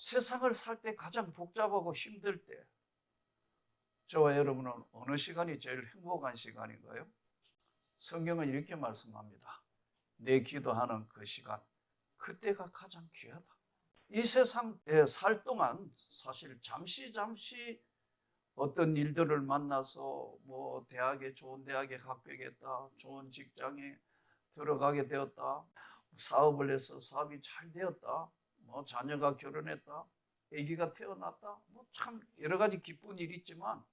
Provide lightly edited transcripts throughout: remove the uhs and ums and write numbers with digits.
세상을 살 때 가장 복잡하고 힘들 때 저와 여러분은 어느 시간이 제일 행복한 시간인가요? 성경은 이렇게 말씀합니다. 내 기도하는 그 시간, 그때가 가장 귀하다. 이 세상에 살 동안 사실 잠시 어떤 일들을 만나서 뭐 좋은 대학에 합격했다, 좋은 직장에 들어가게 되었다, 사업을 해서 사업이 잘 되었다, 뭐 자녀가 결혼했다, 아기가 태어났다, 뭐 참 여러 가지 기쁜 일이 있지만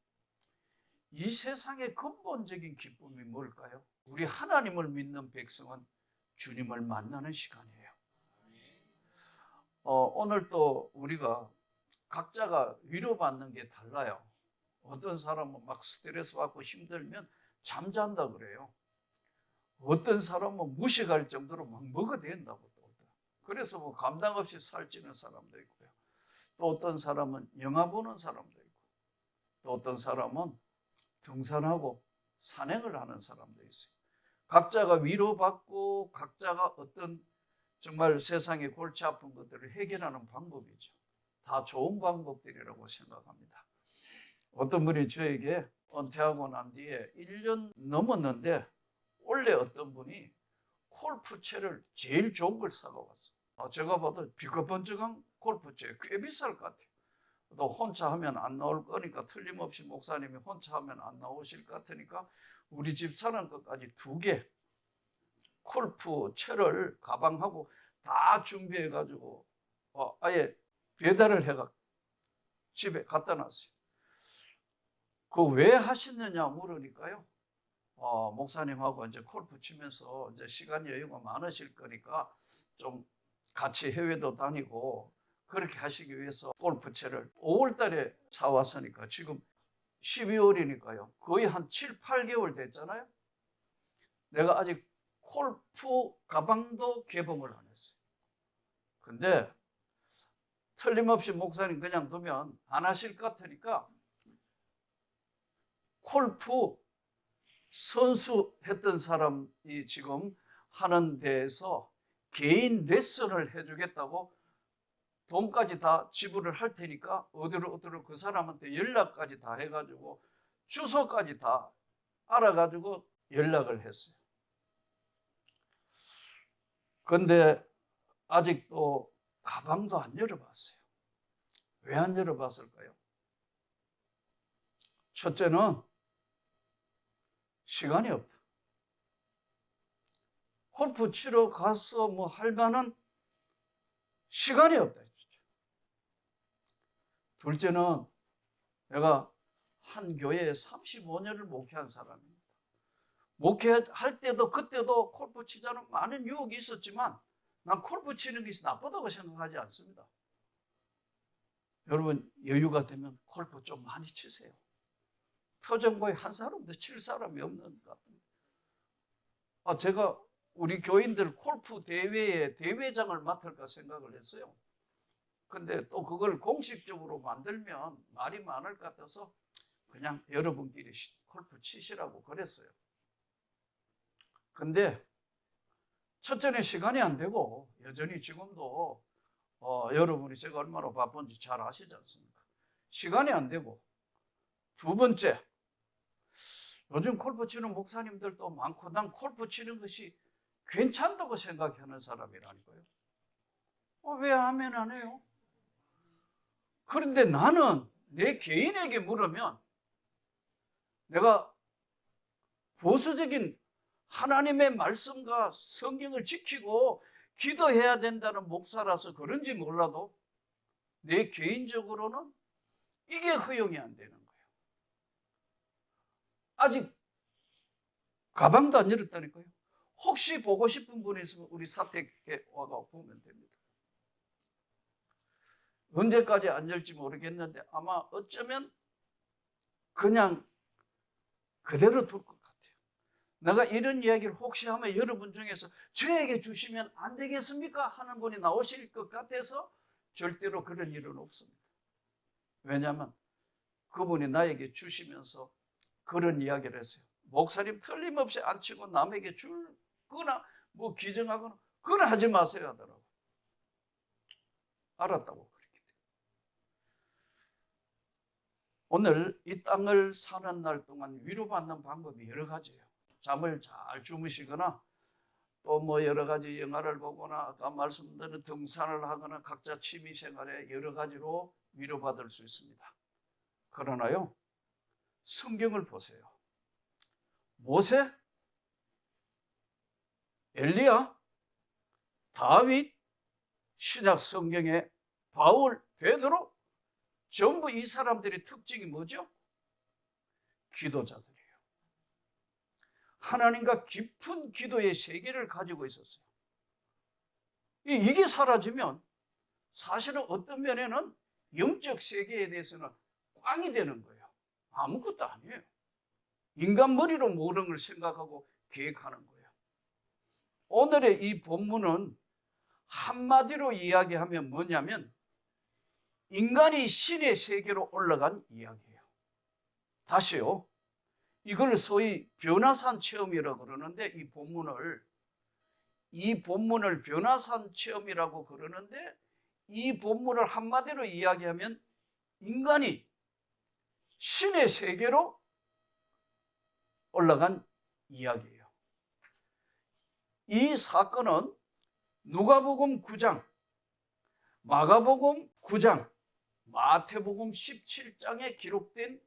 이 세상의 근본적인 기쁨이 뭘까요? 우리 하나님을 믿는 백성은 주님을 만나는 시간이에요. 오늘 또 우리가 각자가 위로받는 게 달라요. 어떤 사람은 막 스트레스 받고 힘들면 잠잔다 그래요. 어떤 사람은 무식할 정도로 막 먹어댄다고 또. 그래서 뭐 감당 없이 살찌는 사람도 있고요. 또 어떤 사람은 영화 보는 사람도 있고, 또 어떤 사람은 등산하고 산행을 하는 사람도 있어요. 각자가 위로받고 각자가 어떤 정말 세상의 골치 아픈 것들을 해결하는 방법이죠. 다 좋은 방법들이라고 생각합니다. 어떤 분이 저에게 은퇴하고 난 뒤에 1년 넘었는데 원래 어떤 분이 골프채를 제일 좋은 걸 사고 왔어요. 제가 봐도 비겁번쩍한 골프채 꽤 비쌀 것 같아요. 또 혼자 하면 안 나올 거니까 틀림없이 목사님이 혼자 하면 안 나오실 것 같으니까 우리 집 사는 것까지 2개 골프채를 가방하고 다 준비해가지고 아예 배달을 해가 집에 갖다 놨어요. 그 왜 하시느냐 물으니까요. 목사님하고 이제 골프 치면서 이제 시간 여유가 많으실 거니까 좀 같이 해외도 다니고 그렇게 하시기 위해서 골프채를 5월 달에 사왔으니까 지금 12월이니까요. 거의 한 7, 8개월 됐잖아요. 내가 아직 골프 가방도 개봉을 안 했어요. 근데 틀림없이 목사님 그냥 두면 안 하실 것 같으니까 골프 선수 했던 사람이 지금 하는 데에서 개인 레슨을 해주겠다고 돈까지 다 지불을 할 테니까 어디로 그 사람한테 연락까지 다 해가지고 주소까지 다 알아가지고 연락을 했어요. 그런데 아직도 가방도 안 열어봤어요. 왜 안 열어봤을까요? 첫째는 시간이 없다. 골프 치러 가서 뭐 할 만한 시간이 없다. 둘째는 내가 한 교회에 35년을 목회한 사람입니다. 목회할 때도 그때도 골프 치자는 많은 유혹이 있었지만 난 골프 치는 것이 나쁘다고 생각하지 않습니다. 여러분 여유가 되면 골프 좀 많이 치세요. 터전고에 한 사람도 칠 사람이 없는 것 같습니다. 제가 우리 교인들 골프 대회에 대회장을 맡을까 생각을 했어요. 근데 또 그걸 공식적으로 만들면 말이 많을 것 같아서 그냥 여러분끼리 골프 치시라고 그랬어요. 근데 첫째는 시간이 안 되고 여전히 지금도 여러분이 제가 얼마나 바쁜지 잘 아시지 않습니까? 시간이 안 되고 두 번째 요즘 골프 치는 목사님들도 많고 난 골프 치는 것이 괜찮다고 생각하는 사람이라니까요. 왜 하면 안 해요? 그런데 나는 내 개인에게 물으면 내가 보수적인 하나님의 말씀과 성경을 지키고 기도해야 된다는 목사라서 그런지 몰라도 내 개인적으로는 이게 허용이 안 되는 거예요. 아직 가방도 안 열었다니까요. 혹시 보고 싶은 분이 있으면 우리 사택에 와가 보면 됩니다. 언제까지 안 열지 모르겠는데 아마 어쩌면 그냥 그대로 둘 것 같아요. 내가 이런 이야기를 혹시 하면 여러분 중에서 저에게 주시면 안 되겠습니까? 하는 분이 나오실 것 같아서 절대로 그런 일은 없습니다. 왜냐하면 그분이 나에게 주시면서 그런 이야기를 했어요. 목사님 틀림없이 안 치고 남에게 줄거나 뭐 기증하거나 그건 하지 마세요 하더라고. 알았다고 그렇게. 오늘 이 땅을 사는 날 동안 위로받는 방법이 여러 가지예요. 잠을 잘 주무시거나 또 뭐 여러 가지 영화를 보거나 아까 말씀드린 등산을 하거나 각자 취미 생활에 여러 가지로 위로받을 수 있습니다. 그러나요, 성경을 보세요. 모세, 엘리야, 다윗, 신약 성경의 바울, 베드로 전부 이 사람들의 특징이 뭐죠? 기도자들이에요. 하나님과 깊은 기도의 세계를 가지고 있었어요. 이게 사라지면 사실은 어떤 면에는 영적 세계에 대해서는 꽝이 되는 거예요. 아무것도 아니에요. 인간 머리로 모든 걸 생각하고 계획하는 거예요. 오늘의 이 본문은 한마디로 이야기하면 뭐냐면 인간이 신의 세계로 올라간 이야기예요. 다시요. 이걸 소위 변화산 체험이라고 그러는데 이 본문을 변화산 체험이라고 그러는데 이 본문을 한마디로 이야기하면 인간이 신의 세계로 올라간 이야기예요. 이 사건은 누가복음 9장, 마가복음 9장, 마태복음 17장에 기록된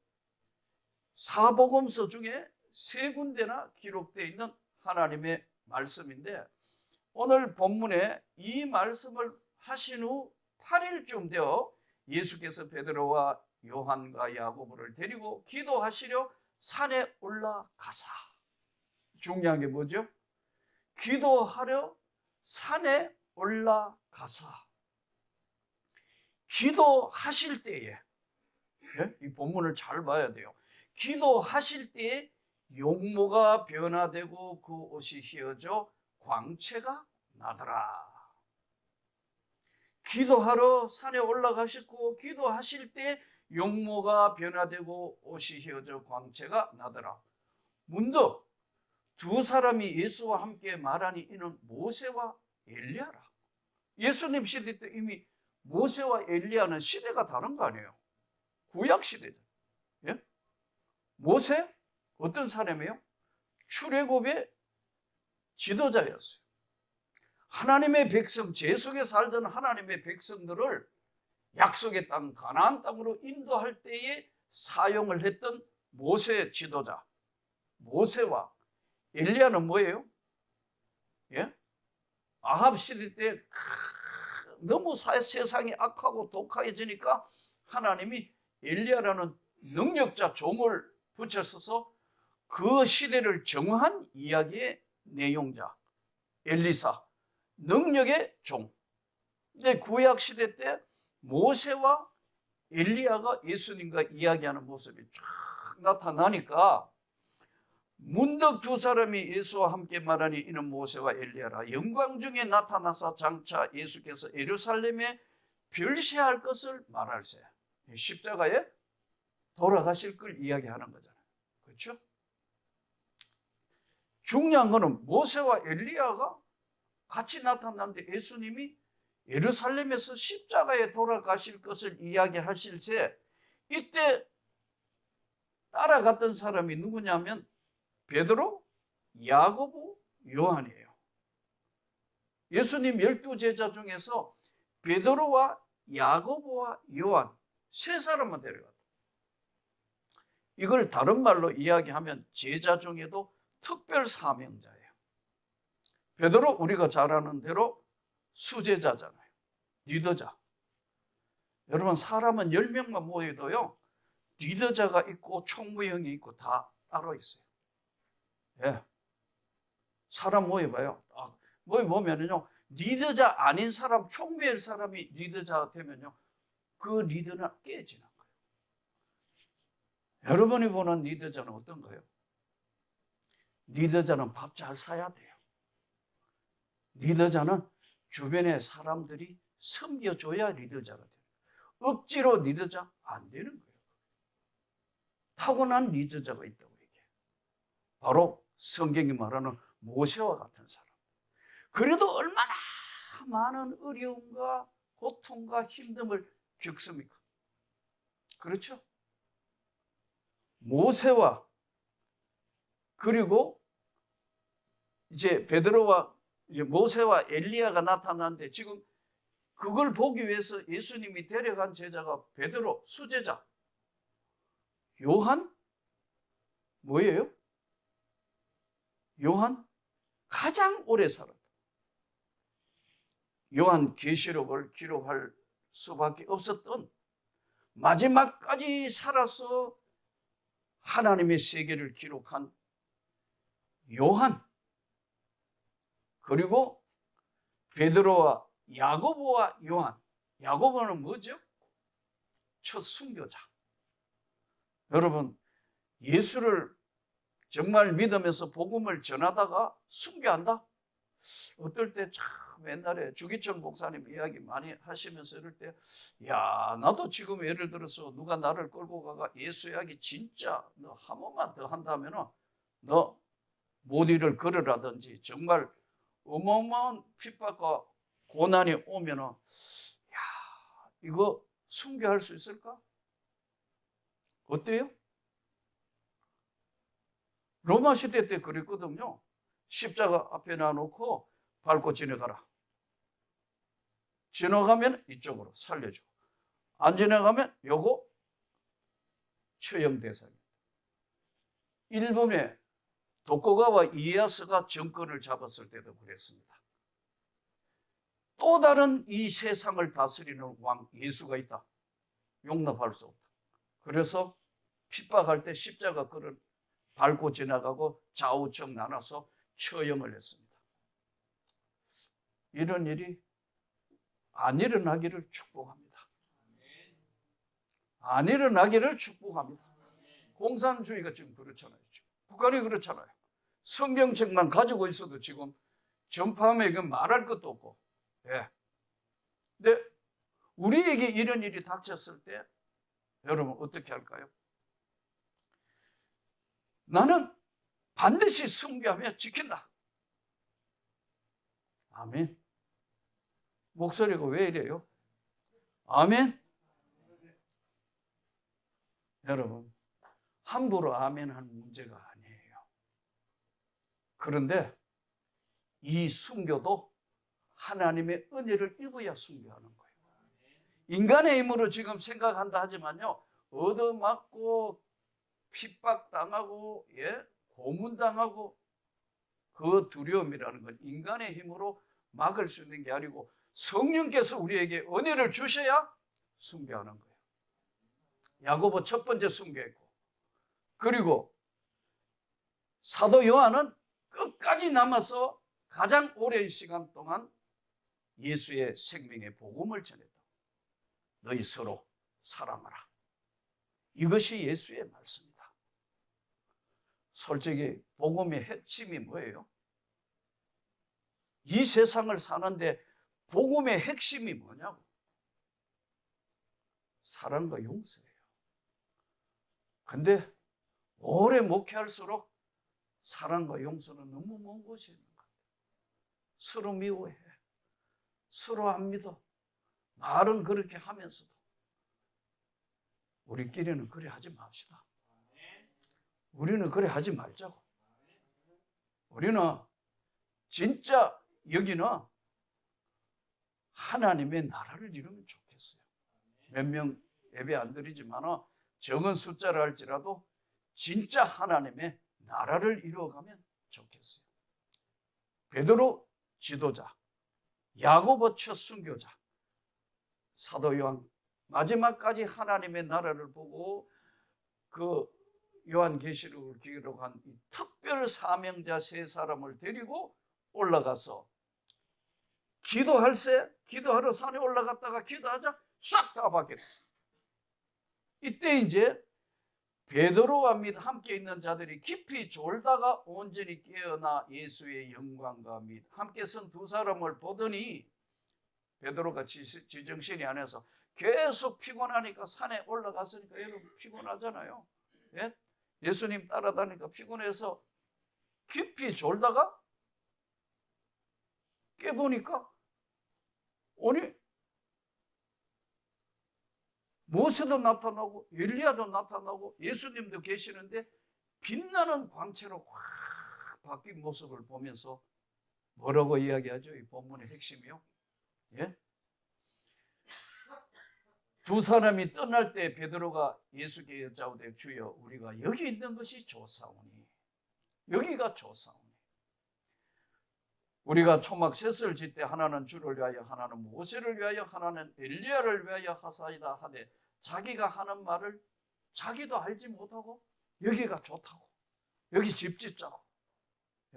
사복음서 중에 세 군데나 기록되어 있는 하나님의 말씀인데 오늘 본문에 이 말씀을 하신 후 8일쯤 되어 예수께서 베드로와 요한과 야고보를 데리고 기도하시려 산에 올라가사. 중요한 게 뭐죠? 기도하려 산에 올라가사. 기도하실 때에 이 본문을 잘 봐야 돼요. 기도하실 때에 용모가 변화되고 그 옷이 휘어져 광채가 나더라. 기도하러 산에 올라가셨고 기도하실 때 용모가 변화되고 옷이 휘어져 광채가 나더라. 문득 두 사람이 예수와 함께 말하니 이는 모세와 엘리야라. 예수님 시대 때 이미 모세와 엘리야는 시대가 다른 거 아니에요. 구약 시대죠. 예? 모세 어떤 사람이에요? 출애굽의 지도자였어요. 하나님의 백성, 죄속에 살던 하나님의 백성들을 약속의 땅 가나안 땅으로 인도할 때에 사용을 했던 모세 지도자. 모세와 엘리야는 뭐예요? 예? 아합 시대 때 너무 세상이 악하고 독하해지니까 하나님이 엘리야라는 능력자 종을 붙여서서 그 시대를 정한 이야기의 내용자 엘리사, 능력의 종. 이제 구약 시대 때 모세와 엘리야가 예수님과 이야기하는 모습이 쫙 나타나니까 문득 두 사람이 예수와 함께 말하니 이는 모세와 엘리야라. 영광 중에 나타나사 장차 예수께서 예루살렘에 별세할 것을 말할세. 십자가에 돌아가실 걸 이야기하는 거잖아요. 그렇죠? 중요한 거는 모세와 엘리야가 같이 나타났는데 예수님이 예루살렘에서 십자가에 돌아가실 것을 이야기하실세 이때 따라갔던 사람이 누구냐면 베드로, 야고보, 요한이에요. 예수님 12제자 중에서 베드로와 야고보와 요한 세 사람만 데려갔다. 이걸 다른 말로 이야기하면 제자 중에도 특별 사명자예요. 베드로 우리가 잘 아는 대로 수제자잖아요. 리더자. 여러분 사람은 10명만 모여도요. 리더자가 있고 총무형이 있고 다 따로 있어요. 예. 사람 모여봐요. 모여보면요. 리더자 아닌 사람, 총무일 사람이 리더자가 되면요. 그 리더는 깨지는 거예요. 여러분이 보는 리더자는 어떤 거예요? 리더자는 밥 잘 사야 돼요. 리더자는 주변의 사람들이 섬겨줘야 리더자가 돼요. 억지로 리더자 안 되는 거예요. 타고난 리더자가 있다고 얘기해요. 바로 성경이 말하는 모세와 같은 사람. 그래도 얼마나 많은 어려움과 고통과 힘듦을 겪습니까? 그렇죠? 모세와 그리고 이제 베드로와 이제 모세와 엘리야가 나타났는데 지금 그걸 보기 위해서 예수님이 데려간 제자가 베드로, 수제자, 요한, 뭐예요? 요한 가장 오래 살았다. 요한 계시록을 기록할 수밖에 없었던 마지막까지 살아서 하나님의 세계를 기록한 요한, 그리고 베드로와 야고보와 요한. 야고보는 뭐죠? 첫 순교자. 여러분, 예수를 정말 믿으면서 복음을 전하다가 순교한다? 어떨 때 참 옛날에 주기철 목사님 이야기 많이 하시면서 이럴 때, 야, 나도 지금 예를 들어서 누가 나를 끌고 가가 예수 이야기 진짜 너 한 번만 더 한다면 너 못 일을 걸으라든지 정말 어마어마한 핍박과 고난이 오면 야, 이거 순교할 수 있을까? 어때요? 로마 시대 때 그랬거든요. 십자가 앞에 놔놓고 밟고 지나가라. 지나가면 이쪽으로 살려줘. 안 지나가면 요거 처형 대상이에요. 일본의 도쿠가와 이에야스가 정권을 잡았을 때도 그랬습니다. 또 다른 이 세상을 다스리는 왕 예수가 있다. 용납할 수 없다. 그래서 핍박할 때 십자가 그를 밟고 지나가고 좌우측 나눠서 처형을 했습니다. 이런 일이 안 일어나기를 축복합니다. 안 일어나기를 축복합니다. 공산주의가 지금 그렇잖아요. 북한이 그렇잖아요. 성경책만 가지고 있어도 지금 전파하면 말할 것도 없고. 예. 근데 우리에게 이런 일이 닥쳤을 때 여러분 어떻게 할까요? 나는 반드시 순교하며 지킨다. 아멘. 목소리가 왜 이래요? 아멘. 여러분, 함부로 아멘 하는 문제가 아니에요. 그런데 이 순교도 하나님의 은혜를 입어야 순교하는 거예요. 인간의 힘으로 지금 생각한다 하지만요, 얻어맞고 핍박당하고 고문당하고 그 두려움이라는 건 인간의 힘으로 막을 수 있는 게 아니고 성령께서 우리에게 은혜를 주셔야 순교하는 거예요. 야고보 첫 번째 순교했고, 그리고 사도 요한은 끝까지 남아서 가장 오랜 시간 동안 예수의 생명의 복음을 전했다. 너희 서로 사랑하라. 이것이 예수의 말씀이다. 솔직히 복음의 핵심이 뭐예요? 이 세상을 사는데 복음의 핵심이 뭐냐고? 사랑과 용서예요. 근데 오래 목회할수록 사랑과 용서는 너무 먼 곳이 있는 것 같아요. 서로 미워해. 서로 안 믿어. 말은 그렇게 하면서도 우리끼리는 그래 하지 맙시다. 우리는 그래 하지 말자고. 우리는 진짜 여기는 하나님의 나라를 이루면 좋겠어요. 몇 명 예배 안 드리지만 적은 숫자를 할지라도 진짜 하나님의 나라를 이루어가면 좋겠어요. 베드로 지도자, 야고보 첫 순교자, 사도 요한 마지막까지 하나님의 나라를 보고 그 요한계시록을 기록한 이 특별 사명자 세 사람을 데리고 올라가서 기도하러 산에 올라갔다가 기도하자 싹 다 바뀌었다. 이때 이제 베드로와 및 함께 있는 자들이 깊이 졸다가 온전히 깨어나 예수의 영광과 및 함께 선 두 사람을 보더니 베드로가 지정신이 안에서 계속 피곤하니까 산에 올라갔으니까 여러분 피곤하잖아요. 예? 예수님 따라다니까 피곤해서 깊이 졸다가 깨보니까 아니 모세도 나타나고 엘리야도 나타나고 예수님도 계시는데 빛나는 광채로 확 바뀐 모습을 보면서 뭐라고 이야기하죠? 이 본문의 핵심이요. 예? 두 사람이 떠날 때 베드로가 예수께 여짜오되 주여 우리가 여기 있는 것이 좋사오니 여기가 좋사오니 우리가 초막 셋을 짓 때 하나는 주를 위하여 하나는 모세를 위하여 하나는 엘리야를 위하여 하사이다 하되 자기가 하는 말을 자기도 알지 못하고 여기가 좋다고 여기 집 짓자고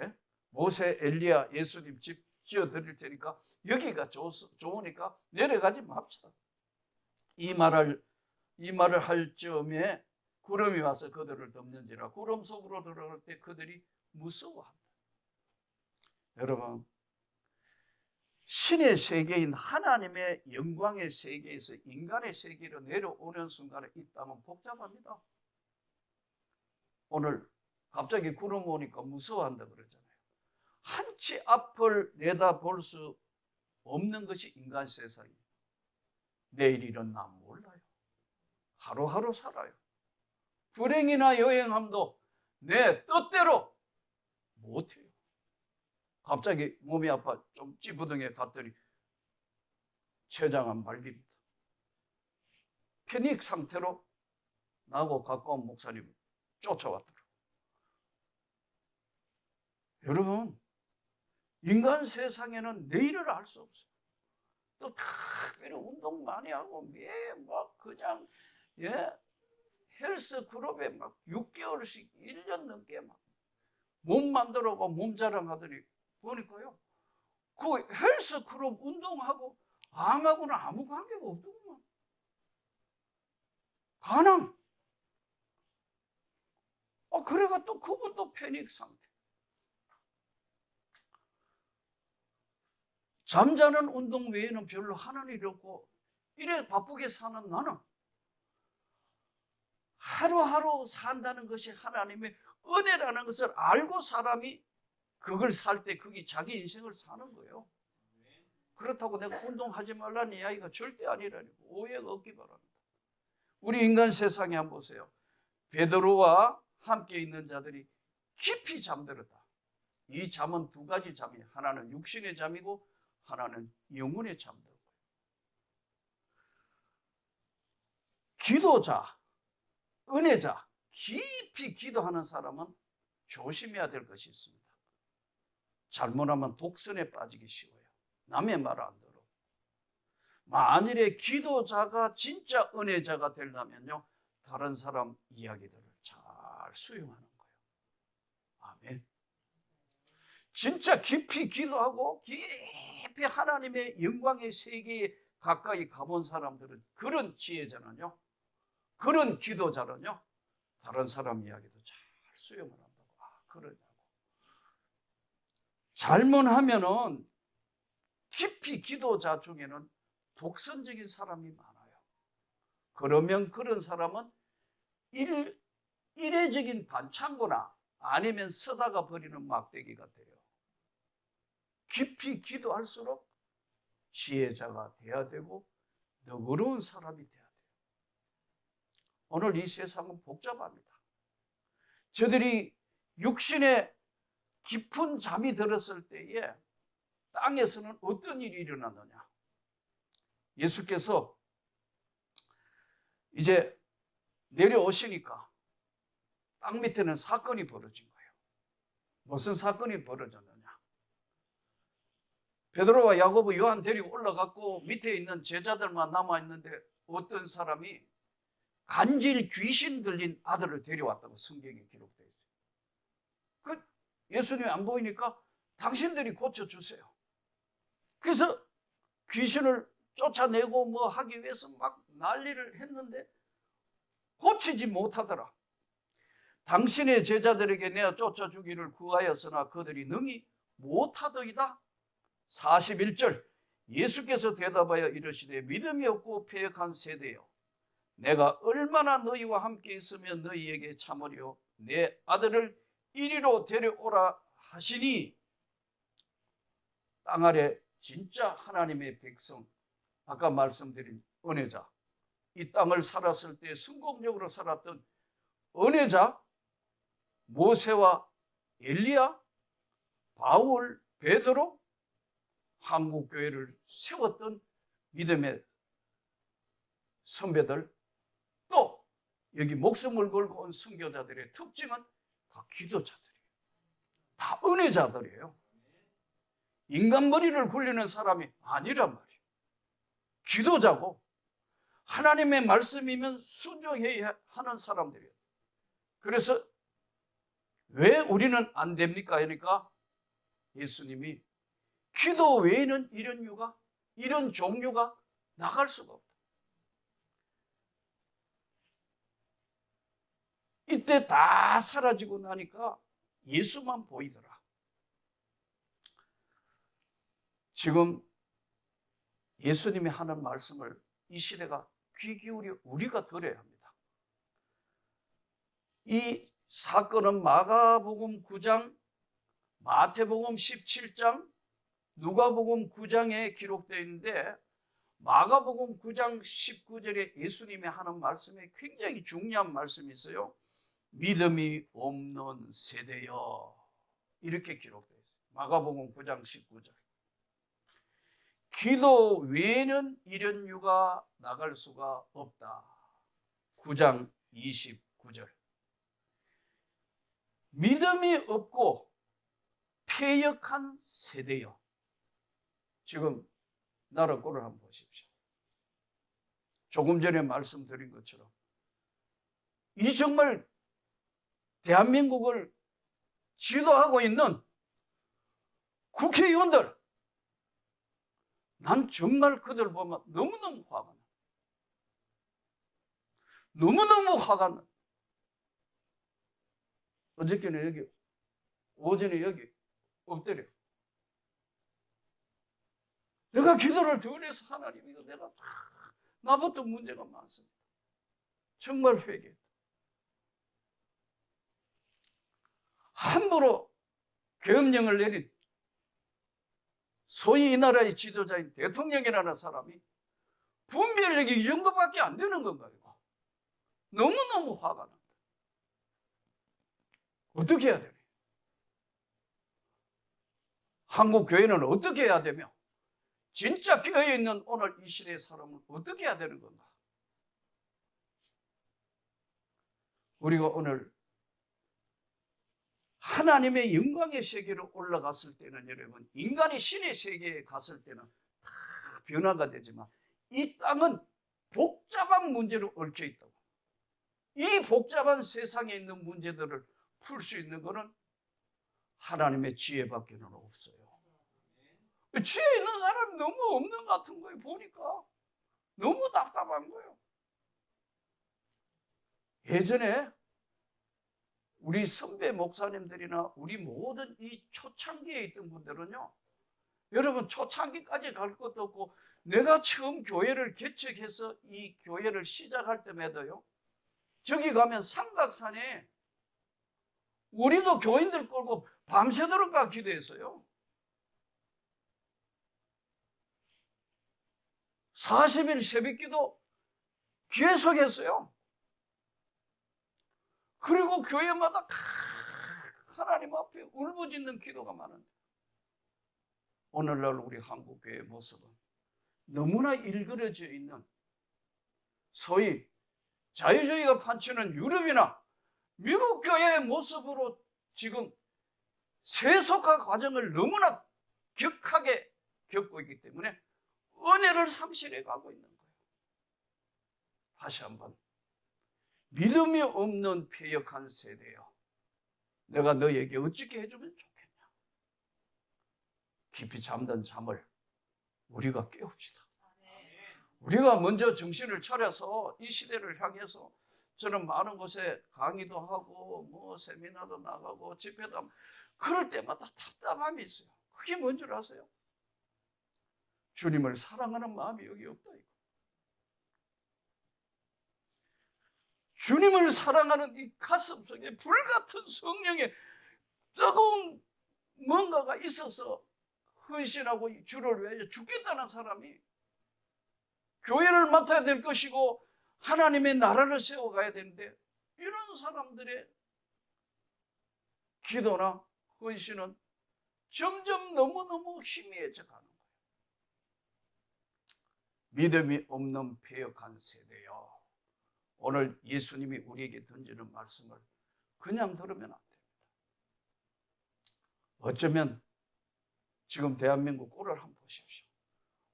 예? 모세 엘리야 예수님 집 지어드릴 테니까 여기가 좋으니까 내려가지 맙시다. 이 말을 할 즈음에 구름이 와서 그들을 덮는지라 구름 속으로 들어갈 때 그들이 무서워한다. 여러분 신의 세계인 하나님의 영광의 세계에서 인간의 세계로 내려오는 순간에 이 땅은 복잡합니다. 오늘 갑자기 구름 오니까 무서워한다 그러잖아요. 한치 앞을 내다볼 수 없는 것이 인간 세상이에요. 내일 일어나 몰라요. 하루하루 살아요. 불행이나 여행함도 내 뜻대로 못해요. 갑자기 몸이 아파 좀 찌부둥해 갔더니 췌장암 발기입니다. 패닉 상태로 나하고 가까운 목사님 쫓아왔더라고요. 여러분 인간 세상에는 내일을 알 수 없어요. 또 특별히 운동 많이 하고 막 그냥 헬스 그룹에 막 6개월씩 1년 넘게 막 몸 만들어고 몸 자랑하더니 보니까요 그 헬스 그룹 운동하고 암하고는 아무 관계가 없더구만. 가능. 그래가 또 그분도 패닉 상태. 잠자는 운동 외에는 별로 하는 일이 없고 이래 바쁘게 사는 나는 하루하루 산다는 것이 하나님의 은혜라는 것을 알고 사람이 그걸 살 때 그게 자기 인생을 사는 거예요. 그렇다고 내가 운동하지 말라는 이야기가 절대 아니라니까 오해가 없기 바랍니다. 우리 인간 세상에 한번 보세요. 베드로와 함께 있는 자들이 깊이 잠들었다. 이 잠은 두 가지 잠이에요. 하나는 육신의 잠이고 하나는 영혼의 잠들. 기도자, 은혜자, 깊이 기도하는 사람은 조심해야 될 것이 있습니다. 잘못하면 독선에 빠지기 쉬워요. 남의 말 안 들어. 만일에 기도자가 진짜 은혜자가 되려면요, 다른 사람 이야기들을 잘 수용하는 거예요. 아멘. 진짜 깊이 기도하고 깊이 하나님의 영광의 세계에 가까이 가본 사람들은 그런 지혜자는요, 그런 기도자는요, 다른 사람 이야기도 잘 수용을 한다고. 그러냐고. 잘못하면은 깊이 기도자 중에는 독선적인 사람이 많아요. 그러면 그런 사람은 일회적인 반창고나 아니면 서다가 버리는 막대기가 돼요. 깊이 기도할수록 지혜자가 돼야 되고 너그러운 사람이 돼야 돼요. 오늘 이 세상은 복잡합니다. 저들이 육신의 깊은 잠이 들었을 때에 땅에서는 어떤 일이 일어나느냐. 예수께서 이제 내려오시니까 땅 밑에는 사건이 벌어진 거예요. 무슨 사건이 벌어졌느냐. 베드로와 야고보 요한 데리고 올라갔고 밑에 있는 제자들만 남아있는데 어떤 사람이 간질 귀신 들린 아들을 데려왔다고 성경에 기록되어 있어요. 그 예수님이 안 보이니까 당신들이 고쳐주세요. 그래서 귀신을 쫓아내고 뭐 하기 위해서 막 난리를 했는데 고치지 못하더라. 당신의 제자들에게 내가 쫓아주기를 구하였으나 그들이 능히 못하더이다. 41절 예수께서 대답하여 이르시되 믿음이 없고 패역한 세대여 내가 얼마나 너희와 함께 있으면 너희에게 참으려 내 아들을 이리로 데려오라 하시니. 땅 아래 진짜 하나님의 백성, 아까 말씀드린 은혜자, 이 땅을 살았을 때 성공적으로 살았던 언혜자 모세와 엘리야, 바울, 베드로, 한국 교회를 세웠던 믿음의 선배들, 또 여기 목숨을 걸고 온 선교자들의 특징은 다 기도자들이에요. 다 은혜자들이에요. 인간 머리를 굴리는 사람이 아니란 말이에요. 기도자고 하나님의 말씀이면 순종해야 하는 사람들이에요. 그래서 왜 우리는 안 됩니까? 그러니까 예수님이 기도 외에는 이런 종류가 나갈 수가 없다. 이때 다 사라지고 나니까 예수만 보이더라. 지금 예수님이 하는 말씀을 이 시대가 귀 기울여 우리가 들어야 합니다. 이 사건은 마가복음 9장, 마태복음 17장, 누가복음 9장에 기록되어 있는데 마가복음 9장 19절에 예수님이 하는 말씀에 굉장히 중요한 말씀이 있어요. 믿음이 없는 세대여, 이렇게 기록되어 있어요. 마가복음 9장 19절. 기도 외에는 이런 유가 나갈 수가 없다. 9장 29절. 믿음이 없고 패역한 세대여. 지금 나라 꼴을 한번 보십시오. 조금 전에 말씀드린 것처럼 이 정말 대한민국을 지도하고 있는 국회의원들, 난 정말 그들 보면 너무너무 화가 나. 너무너무 화가 나. 어저께는 여기, 오전에 여기 엎드려. 내가 기도를 덜 해서 하나님, 이거 내가 나부터 문제가 많습니다. 정말 회개. 함부로 계엄령을 내린 소위 이 나라의 지도자인 대통령이라는 사람이 분별력이 이 정도밖에 안 되는 건가요? 너무너무 화가 난다. 어떻게 해야 되냐? 한국 교회는 어떻게 해야 되며, 진짜 깨어있는 오늘 이 시대의 사람은 어떻게 해야 되는 건가? 우리가 오늘 하나님의 영광의 세계로 올라갔을 때는, 여러분, 인간이 신의 세계에 갔을 때는 다 변화가 되지만 이 땅은 복잡한 문제로 얽혀 있다고. 이 복잡한 세상에 있는 문제들을 풀 수 있는 것은 하나님의 지혜밖에는 없어요. 지혜 있는 사람이 너무 없는 것 같은 거예요. 보니까 너무 답답한 거예요. 예전에 우리 선배 목사님들이나 우리 모든 이 초창기에 있던 분들은요, 여러분, 초창기까지 갈 것도 없고, 내가 처음 교회를 개척해서 이 교회를 시작할 때마다요, 저기 가면 삼각산에 우리도 교인들 끌고 밤새도록 가 기도했어요. 40일 새벽기도 계속했어요. 그리고 교회마다 하나님 앞에 울부짖는 기도가 많은데, 오늘날 우리 한국교회의 모습은 너무나 일그러져 있는, 소위 자유주의가 판치는 유럽이나 미국 교회의 모습으로 지금 세속화 과정을 너무나 격하게 겪고 있기 때문에 은혜를 상실해 가고 있는 거예요. 다시 한번, 믿음이 없는 패역한 세대요, 내가 너에게 어떻게 해주면 좋겠냐? 깊이 잠든 잠을 우리가 깨웁시다. 우리가 먼저 정신을 차려서 이 시대를 향해서, 저는 많은 곳에 강의도 하고 뭐 세미나도 나가고 집회도 하고 그럴 때마다 답답함이 있어요. 그게 뭔 줄 아세요? 주님을 사랑하는 마음이 여기 없다. 주님을 사랑하는 이 가슴 속에 불같은 성령의 뜨거운 뭔가가 있어서 헌신하고 주를 위하여 죽겠다는 사람이 교회를 맡아야 될 것이고, 하나님의 나라를 세워가야 되는데 이런 사람들의 기도나 헌신은 점점 너무너무 희미해져 가는 거예요. 믿음이 없는 패역한 세대요. 오늘 예수님이 우리에게 던지는 말씀을 그냥 들으면 안 됩니다. 어쩌면 지금 대한민국 꼴을 한번 보십시오.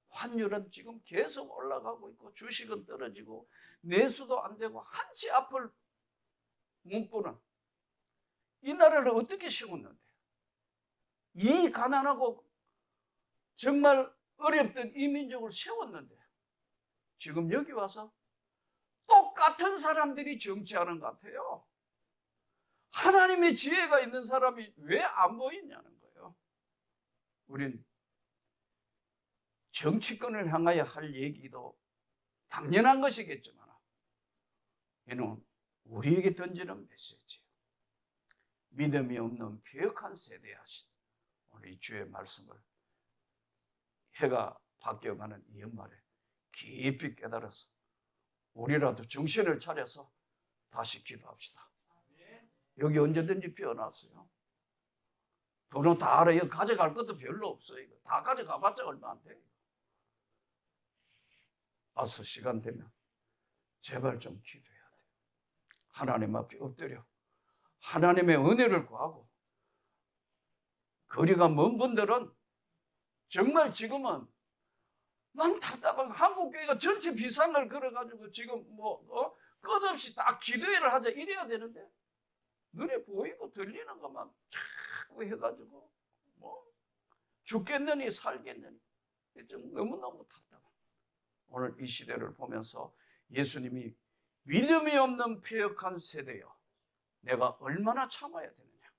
환율은 지금 계속 올라가고 있고 주식은 떨어지고 내수도 안 되고 한치 앞을 못 보는 이 나라를 어떻게 세웠는데, 이 가난하고 정말 어렵던 이 민족을 세웠는데 지금 여기 와서 똑같은 사람들이 정치하는 것 같아요. 하나님의 지혜가 있는 사람이 왜 안 보이냐는 거예요. 우린 정치권을 향하여 할 얘기도 당연한 것이겠지만 이는 우리에게 던지는 메시지예요. 믿음이 없는 패역한 세대에 하신 오늘 이 주의 말씀을 해가 바뀌어가는 이 연말에 깊이 깨달아서 우리라도 정신을 차려서 다시 기도합시다. 여기 언제든지 피어났어요. 돈은 다 알아요. 가져갈 것도 별로 없어요. 다 가져가봤자 얼마 안 돼요. 와서 시간 되면 제발 좀 기도해야 돼요. 하나님 앞에 엎드려 하나님의 은혜를 구하고, 거리가 먼 분들은 정말 지금은 난 답답한 한국 교회가 전체 비상을 걸어가지고 지금 끝없이 다 기도회를 하자 이래야 되는데 눈에 보이고 들리는 것만 자꾸 해가지고 죽겠느니 살겠느니 좀 너무너무 답답한 오늘 이 시대를 보면서 예수님이 믿음이 없는 패역한 세대여 내가 얼마나 참아야 되느냐.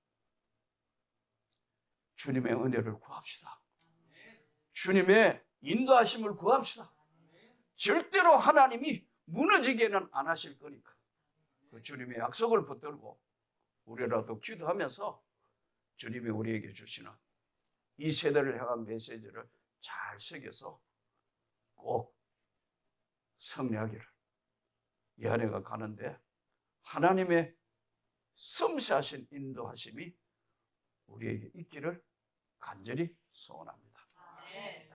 주님의 은혜를 구합시다. 주님의 인도하심을 구합시다. 절대로 하나님이 무너지게는 안 하실 거니까 그 주님의 약속을 붙들고 우리라도 기도하면서 주님이 우리에게 주시는 이 세대를 향한 메시지를 잘 새겨서 꼭 승리하기를, 이 한 해가 가는데 하나님의 섬세하신 인도하심이 우리에게 있기를 간절히 소원합니다.